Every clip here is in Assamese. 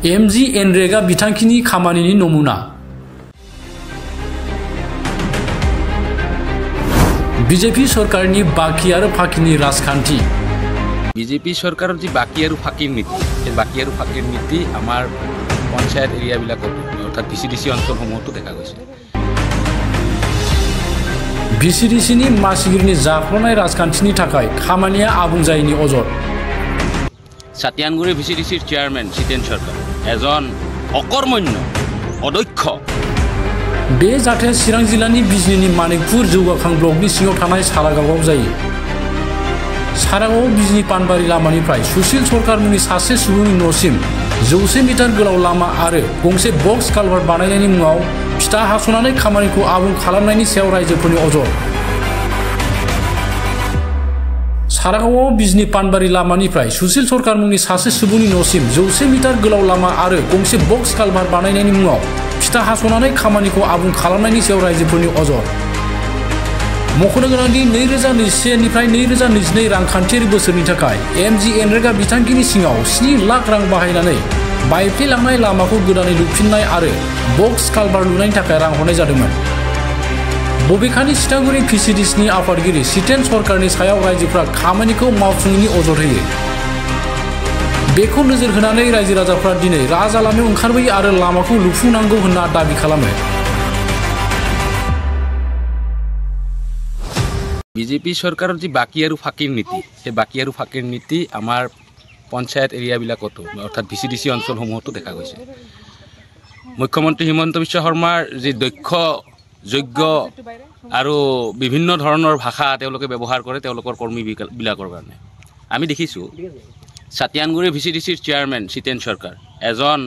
MGNREGA बिथांखिनि खामानिनि नमुना बीजेपी सरकारनि बाकी आरो फाकिनि राजखान्थि बीजेपी सरकाৰৰ যি বাকি আৰু ফাকিৰ নীতি এই বাকি আৰু ফাকিৰ নীতি আমাৰ পঞ্চায়ত এৰিয়াবিলাকত অৰ্থাৎ VCDC অঞ্চলসমূহতো দেখা গৈছে VCDCनि मासिगिरिनि जाख्लनाय राजखान्थिनि थाखाय खामानिया आबुं जायैनि अजद सातियानगुरि VCDCৰ চেয়াৰমেন জিতেন সরকার এজন অকর্মণ্য অদক্ষ बे जाथाया चिरां जिल्लानि बिजनीनि मानिकपुर जौगाखां ब्लकनि सिङाव थानाय सारागावआव जायो सारागावआव बिजनी पानबारि लामानिफ्राय सुशील सरकार मुंनि सासे सुबुंनि न'सिम 100 मिटार गोलाव लामा आरो गंसे बक्स कालभार्ट बानायनायनि मुङाव फिथा हास'नानै खामानिखौ आबुं खालामनायनि सायाव रायजोफोरनि अजद सारागावआव बिजनी पानबारि लामानिफ्राय सुशील सरकार मुंनि सासे सुबुंनि न'सिम 100 मिटार गोलाव लामा आरो गंसे बक्स कालभार्ट बानायनायनि मुङाव फिथा हास'नानै खामानिखौ आबुं खालामनायनि सायाव रायजोफोरनि अजद मख'नो गोनांदि 2021 निफ्राय 2022 रांखान्थियारि बोसोरनि थाखाय MGNREGA बिथांखिनि सिङाव 7 लाख रां बाहायनानै बायफ्लेलांनाय लामाखौ गोदानै लुफिननाय आरो बक्स कालभार्ट लुनायनि थाखाय रां हरनाय जादोंमोन बबेखानि चिटागुरि VCDCनि आफादगिरि जितेन सरकारनि सायाव रायजोफोरा खामानिखौ मावफुङैनि अजद होयो बेखौ नोजोर होनानै रायजो राजाफ्रा दिनै राजा लामायाव ओंखारबोयो आरो लामाखौ लुफुंनांगौ होनना दाबि खालामो बीजेपी सरकाৰৰ যি বাকি আৰু ফাকিৰ নীতি এই বাকি আৰু ফাকিৰ নীতি আমাৰ পঞ্চায়ত এৰিয়াবিলাকতো অৰ্থাৎ VCDC অঞ্চলসমূহতো দেখা গৈছে মুখ্যমন্ত্ৰী হিমন্ত বিশ্ব শৰ্মাৰ যি দক্ষ যোগ্য আৰু বিভিন্ন ধৰণৰ ভাষা তেওঁলোকে ব্যৱহাৰ কৰে তেওঁলোকৰ কৰ্মীবিলাকৰ কাৰণে আমি দেখিছোঁ সাতিয়ানগুৰি VCDCৰ চেয়াৰমেন জিতেন সৰকাৰ এজন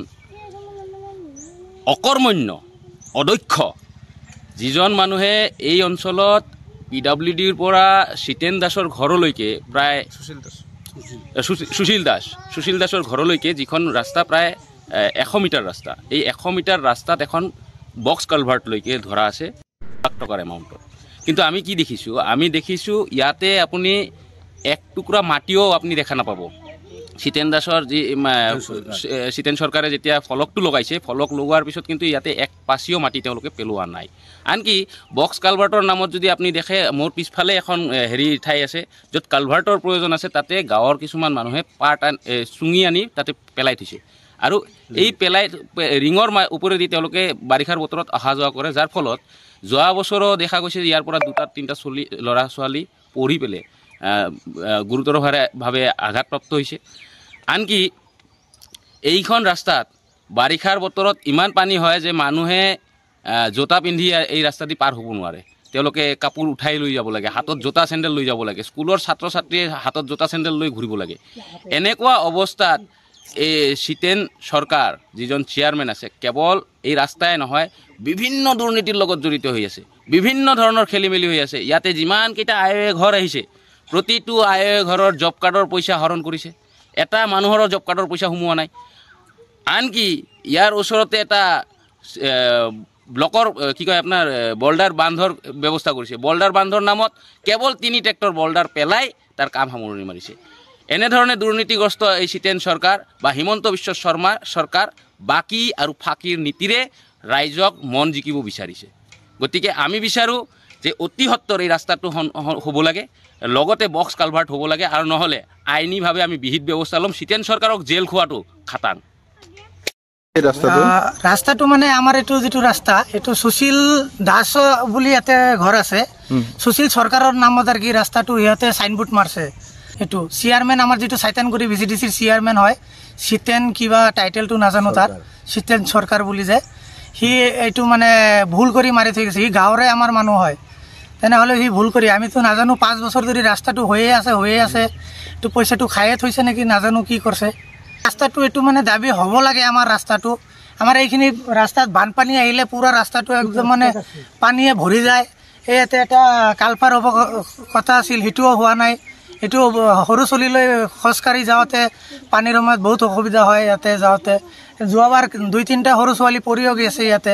অকৰ্মণ্য অদক্ষ যিজন মানুহে এই অঞ্চলত PWDৰ পৰা জিতেন দাসৰ ঘৰলৈকে প্ৰায় সুশীল দাসৰ ঘৰলৈকে যিখন ৰাস্তা প্ৰায় 100 মিটাৰ ৰাস্তা এই 100 মিটাৰ ৰাস্তাত এখন বক্স কালভাৰ্ট লৈকে ধৰা আছে লাখ টকাৰ এমাউণ্টত কিন্তু আমি কি দেখিছোঁ ইয়াতে আপুনি এক টুকুৰা মাটিও আপুনি দেখা নাপাব জিতেন দাসৰ যি জিতেন সৰকাৰে যেতিয়া ফলকটো লগাইছে ফলক লগোৱাৰ পিছত কিন্তু ইয়াতে এক পাচিও মাটি তেওঁলোকে পেলোৱা নাই আনকি বক্স কালভাৰ্টৰ নামত যদি আপুনি দেখে মোৰ পিছফালে এখন হেৰি ঠাই আছে য'ত কালভাৰ্টৰ প্ৰয়োজন আছে তাতে গাঁৱৰ কিছুমান মানুহে পাৰ্ট চুঙি আনি তাতে পেলাই থৈছে আৰু এই পেলাই ৰিঙৰ ওপৰেদি তেওঁলোকে বাৰিষাৰ বতৰত অহা যোৱা কৰে যাৰ ফলত যোৱা বছৰো দেখা গৈছে ইয়াৰ পৰা 2-3টা ল'ৰা ছোৱালী পঢ়ি পেলাই গুৰুতৰভাৱে আঘাতপ্ৰাপ্ত হৈছে আনকি এইখন ৰাস্তাত বাৰিষাৰ বতৰত ইমান পানী হয় যে মানুহে জোতা পিন্ধি এই ৰাস্তা দি পাৰ হ'ব নোৱাৰে তেওঁলোকে কাপোৰ উঠাই লৈ যাব লাগে হাতত জোতা চেণ্ডেল লৈ যাব লাগে স্কুলৰ ছাত্ৰ ছাত্ৰীয়ে হাতত জোতা চেণ্ডেল লৈ ঘূৰিব লাগে এনেকুৱা অৱস্থাত এই জিতেন সৰকাৰ যিজন চেয়াৰম্যান আছে কেৱল এই ৰাস্তাই নহয় বিভিন্ন দুৰ্নীতিৰ লগত জড়িত হৈ আছে বিভিন্ন ধৰণৰ খেলিমেলি হৈ আছে ইয়াতে যিমান কেইটা আয়ে ঘৰ আহিছে প্ৰতিটো আয়ে ঘৰৰ জব কাৰ্ডৰ পইচা হৰণ কৰিছে এটা মানুহৰ জব কাৰ্ডৰ পইচা সোমোৱা নাই আনকি ইয়াৰ ওচৰতে এটা ব্লকৰ কি কয় আপোনাৰ বল্ডাৰ বান্ধৰ ব্যৱস্থা কৰিছে বল্ডাৰ বান্ধৰ নামত কেৱল 3 ট্ৰেক্টৰ বল্ডাৰ পেলাই তাৰ কাম সামৰণি মাৰিছে এনেধৰণে দুৰ্নীতিগ্ৰস্ত এই জিতেন সৰকাৰ বা হিমন্ত বিশ্ব শৰ্মাৰ সৰকাৰ বাকি আৰু ফাকিৰ নীতিৰে ৰাইজক মন জিকিব বিচাৰিছে গতিকে আমি বিচাৰো যে অতি সত্তৰ এই ৰাস্তাটো হ'ব লাগে লগতে বক্স কালভাৰ্ট হ'ব লাগে আৰু নহলে আইনীভাৱে আমি বিহিত ব্যৱস্থা ল'ম জিতেন সৰকাৰক জেল খোৱাটো খাটাং ৰাস্তাটো মানে আমাৰ এটো যেটো ৰাস্তা এটো সুশীল দাস বুলি ইয়াতে ঘৰ আছে সুশীল সৰকাৰৰ নামত আৰ কি ৰাস্তাটো ইয়াতে সাইনবোৰ্ড মাৰছে এটো চেয়াৰম্যান আমাৰ যেটো সাইতানগুৰি VCDCৰ চেয়াৰম্যান হয় জিতেন কিবা টাইটেলটো নাজানো তাৰ জিতেন সৰকাৰ বুলি যে হি এটো মানে ভুল কৰি মাৰি থৈ গৈছে হি গাঁৱৰে আমাৰ মানুহ হয় তেনেহলে হি ভুল কৰি আমি তো নাজানো 5 বছৰ ধৰি ৰাস্তাটো হৈয়ে আছে তো পইচাটো খায়ে থৈছে নেকি নাজানো কি কৰছে ৰাস্তাটো এটো মানে দাবী হ'ব লাগে আমাৰ ৰাস্তাটো আমাৰ এইখিনি ৰাস্তাত বানপানী আহিলে পুৰা ৰাস্তাটো একদম মানে পানীয়ে ভৰি যায় এতে এটা কালপাৰ হ'ব কথা আছিল হিটোও হোৱা নাই এটো সৰু চলিলৈ খসকাৰি যাওঁতে পানীৰ সময়ত বহুত অসুবিধা হয় ইয়াতে যাওঁতে যোৱাবাৰ 2-3টা সৰু ছোৱালী পৰিও গৈছে ইয়াতে